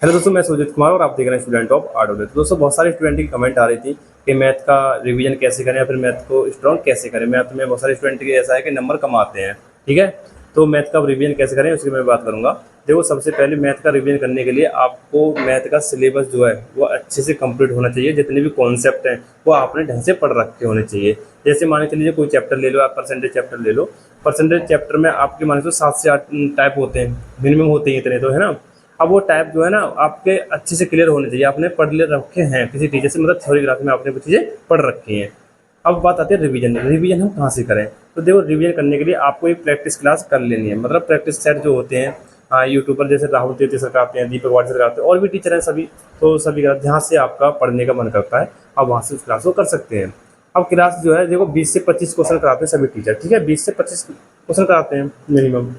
Hello दोस्तों, मैं सुजीत कुमार और आप देख रहे हैं स्टूडेंट ऑफ आर्ट। तो दोस्तों, बहुत सारे स्टूडेंट की कमेंट आ रही थी कि मैथ का रिवीजन कैसे करें या फिर मैथ को स्ट्रॉन्ग कैसे करें। मैथ में बहुत सारे स्टूडेंट के ऐसा है कि नंबर कम आते हैं, ठीक है। तो मैथ का रिवीजन कैसे करें उसकी मैं बात करूंगा। देखो, सबसे पहले मैथ का रिवीजन करने के लिए आपको मैथ का सिलेबस जो है वो अच्छे से कंप्लीट होना चाहिए। जितने भी कॉन्सेप्ट हैं वो आपने ढंग से पढ़ रखे होने चाहिए। जैसे मान के चलिए कोई चैप्टर ले लो, आप परसेंटेज चैप्टर ले लो। परसेंटेज चैप्टर में आपके मान लो 7 से 8 टाइप होते हैं, मिनिमम होते हैं इतने, तो है ना। अब वो टाइप जो है ना आपके अच्छे से क्लियर होने चाहिए, आपने पढ़ ले रखे हैं किसी टीचर से, मतलब थ्योरीग्राफी में आपने वो चीज़ें पढ़ रखी हैं। अब बात आती है रिवीजन। रिवीजन हम कहाँ से करें? तो देखो, रिवीजन करने के लिए आपको एक प्रैक्टिस क्लास कर लेनी है। मतलब प्रैक्टिस सेट जो होते हैं यूट्यूबर जैसे राहुल तेती सर कराते हैं, दीपक वाट सर कराते हैं, और भी टीचर हैं सभी। तो सभी का जहाँ से आपका पढ़ने का मन करता है आप वहाँ से उस क्लास को कर सकते हैं। अब क्लास जो है देखो 20 से 25 क्वेश्चन कराते हैं सभी टीचर, ठीक है। 20 से 25 क्वेश्चन कराते हैं मिनिमम।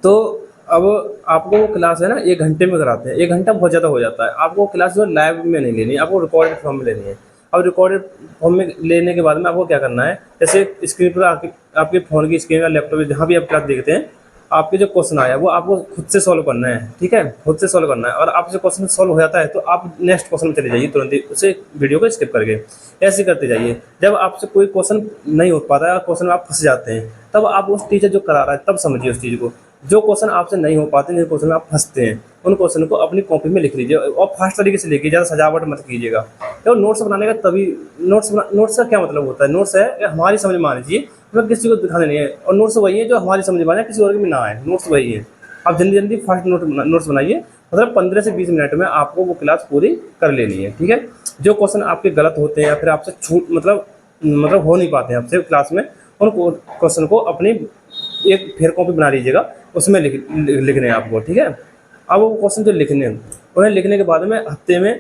तो अब आपको वो क्लास है ना 1 घंटे में कराते हैं। 1 घंटा बहुत ज़्यादा हो जाता है। आपको क्लास जो है लाइव में नहीं लेनी है, आपको रिकॉर्डेड फॉर्म में लेनी है। अब रिकॉर्डेड फॉर्म में लेने के बाद में आपको क्या करना है, जैसे स्क्रीन पर आपके फ़ोन की स्क्रीन या लैपटॉप में जहाँ भी आप क्लास देखते हैं, आपके जो क्वेश्चन आया वो आपको खुद से सॉल्व करना है, ठीक है। खुद से सॉल्व करना है, और आपसे क्वेश्चन सॉल्व हो जाता है तो आप नेक्स्ट क्वेश्चन में चले जाइए तुरंत ही, उसे वीडियो को स्किप करके ऐसे करते जाइए। जब आपसे कोई क्वेश्चन नहीं हो पाता है, क्वेश्चन में आप फंस जाते हैं, तब आप उस टीचर जो करा रहा है तब समझिए उस चीज़ को। जो क्वेश्चन आपसे नहीं हो पाते, जिन क्वेश्चन में आप फंसते हैं, उन क्वेश्चन को अपनी कॉपी में लिख लीजिए और फास्ट तरीके से लिखिए, ज़्यादा सजावट मत कीजिएगा। तो नोट्स बनाने का तभी नोट्स का क्या मतलब होता है? नोट्स है कि हमारी समझ में आनी चाहिए, हमें किसी को दिखाने नहीं है। और नोट्स वही है जो हमारी समझ में आए, किसी और की भी ना आए, नोट्स वही है। आप जल्दी जल्दी फास्ट नोट्स बनाइए, मतलब 15 से 20 मिनट में आपको वो क्लास पूरी कर लेनी है, ठीक है। जो क्वेश्चन आपके गलत होते हैं या फिर आपसे छूट मतलब हो नहीं पाते हैं आपसे क्लास में, उन क्वेश्चन को अपनी एक फेयर कॉपी बना लीजिएगा, उसमें लिखने हैं आपको, ठीक है। अब वो क्वेश्चन जो लिखने हैं, उन्हें लिखने के बाद में हफ्ते में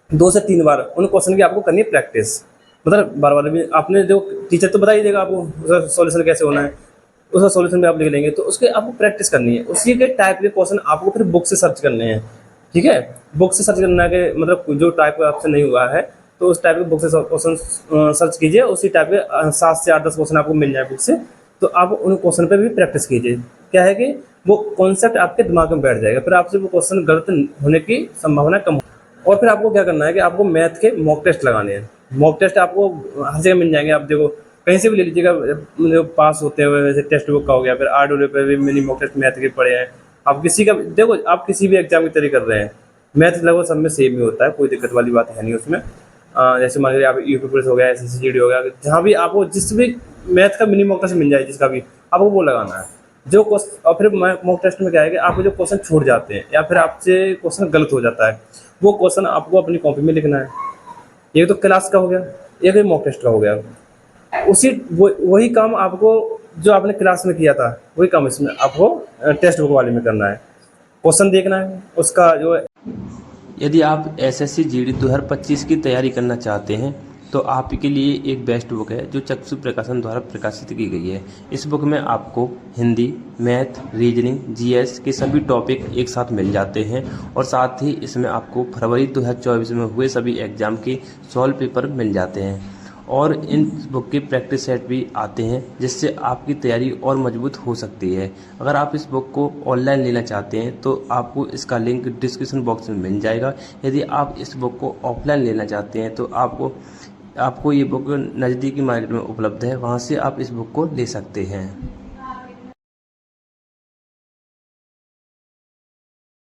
2 से 3 बार उन क्वेश्चन की आपको करनी है प्रैक्टिस। मतलब बार बार भी आपने जो टीचर तो बता ही देगा आपको उसका सॉल्यूशन कैसे होना है, उसका सॉल्यूशन भी आप लिख लेंगे, तो उसके आपको प्रैक्टिस करनी है। उसी के टाइप के क्वेश्चन आपको फिर बुक से सर्च करने हैं, ठीक है। बुक से सर्च करना के मतलब जो टाइप का आपसे नहीं हुआ है तो उस टाइप के बुक से क्वेश्चन सर्च कीजिए। उसी टाइप के 7 से 8-10 क्वेश्चन आपको मिल जाए बुक से, तो आप उन क्वेश्चन पे भी प्रैक्टिस कीजिए। क्या है कि वो कॉन्सेप्ट आपके दिमाग में बैठ जाएगा, फिर आपसे वो क्वेश्चन गलत होने की संभावना कम। और फिर आपको क्या करना है कि आपको मैथ के मॉक टेस्ट लगाने हैं। मॉक टेस्ट आपको हर जगह मिल जाएंगे, आप देखो कहीं से भी ले लीजिएगा। जो पास होते हुए वैसे टेक्स्ट बुक का हो गया, फिर आर्डोले पे भी मिनी मॉक टेस्ट मैथ के पड़े हैं। आप किसी का देखो, आप किसी भी एग्जाम की तैयारी कर रहे हैं, मैथ लगभग सब में सेम ही होता है, कोई दिक्कत वाली बात है नहीं उसमें। जैसे मान लीजिए आप यूपी पुलिस हो गया, SSC हो गया, जहाँ भी आपको जिस भी मैथ का मिनी मॉक टेस्ट मिल जाए जिसका भी, आपको वो लगाना है। जो क्वेश्चन, और फिर मॉक टेस्ट में क्या है कि आपको जो क्वेश्चन छूट जाते हैं या फिर आपसे क्वेश्चन गलत हो जाता है, वो क्वेश्चन आपको अपनी कॉपी में लिखना है। ये तो क्लास का हो गया, एक मॉक टेस्ट का हो गया। उसी वही काम आपको जो आपने क्लास में किया था वही काम इसमें आपको टेक्स्ट बुक वाले में करना है। क्वेश्चन देखना है उसका जो है। यदि आप SSC GD 2025 की तैयारी करना चाहते हैं तो आपके लिए एक बेस्ट बुक है जो चक्षु प्रकाशन द्वारा प्रकाशित की गई है। इस बुक में आपको हिंदी, मैथ, रीजनिंग, GS के सभी टॉपिक एक साथ मिल जाते हैं, और साथ ही इसमें आपको फरवरी 2024 में हुए सभी एग्जाम के सॉल्व पेपर मिल जाते हैं, और इन बुक के प्रैक्टिस सेट भी आते हैं जिससे आपकी तैयारी और मजबूत हो सकती है। अगर आप इस बुक को ऑनलाइन लेना चाहते हैं तो आपको इसका लिंक डिस्क्रिप्शन बॉक्स में मिल जाएगा। यदि आप इस बुक को ऑफलाइन लेना चाहते हैं तो आपको ये बुक नज़दीकी मार्केट में उपलब्ध है, वहाँ से आप इस बुक को ले सकते हैं।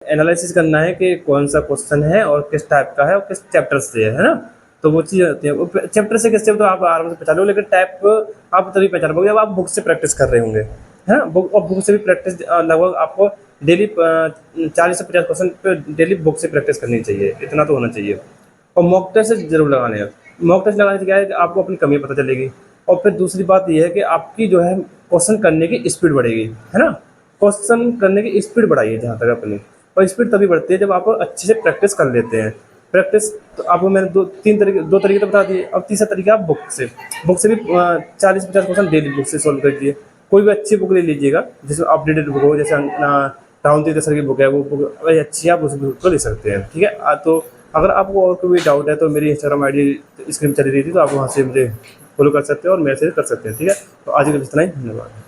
एनालिसिस करना है कि कौन सा क्वेश्चन है और किस टाइप का है और किस चैप्टर से है ना। तो वो चीज़ होती है, वो चैप्टर से किस चैप्टर तो आप आराम से पहचान लो, लेकिन टाइप आप तभी पहचान पाओगे जब आप बुक से प्रैक्टिस कर रहे होंगे, है ना। बुक से भी प्रैक्टिस लगभग आपको डेली 40 से 50 क्वेश्चन पे डेली बुक से प्रैक्टिस करनी चाहिए, इतना तो होना चाहिए। और मॉक टेस्ट जरूर लगाने हैं। मॉक टेस्ट लगाने से क्या है कि आपको अपनी कमी पता चलेगी। और फिर दूसरी बात ये है कि आपकी जो है क्वेश्चन करने की स्पीड बढ़ेगी, है ना। क्वेश्चन करने की स्पीड बढ़ाइए जहाँ तक अपनी। और स्पीड तभी बढ़ती है जब आप अच्छे से प्रैक्टिस कर लेते हैं। प्रैक्टिस तो आपको मैंने दो तरीके तो बता दिए। अब तीसरा तरीका आप बुक से भी 40-50 क्वेश्चन डेली बुक से सॉल्व कर दिए। कोई भी अच्छी बुक ले लीजिएगा जिसमें अपडेटेड बुक हो, जैसे राहुल तेती सर की बुक है, वो बुक वही अच्छी है, आप उस बुक को ले सकते हैं, ठीक है। तो अगर आपको और कोई डाउट है तो मेरी इंस्टाग्राम ID स्क्रीन चली रही थी, तो आप वहाँ से मुझे फॉलो कर सकते हैं और मैसेज कर सकते हैं, ठीक है। तो आज के लिए इतना ही, धन्यवाद।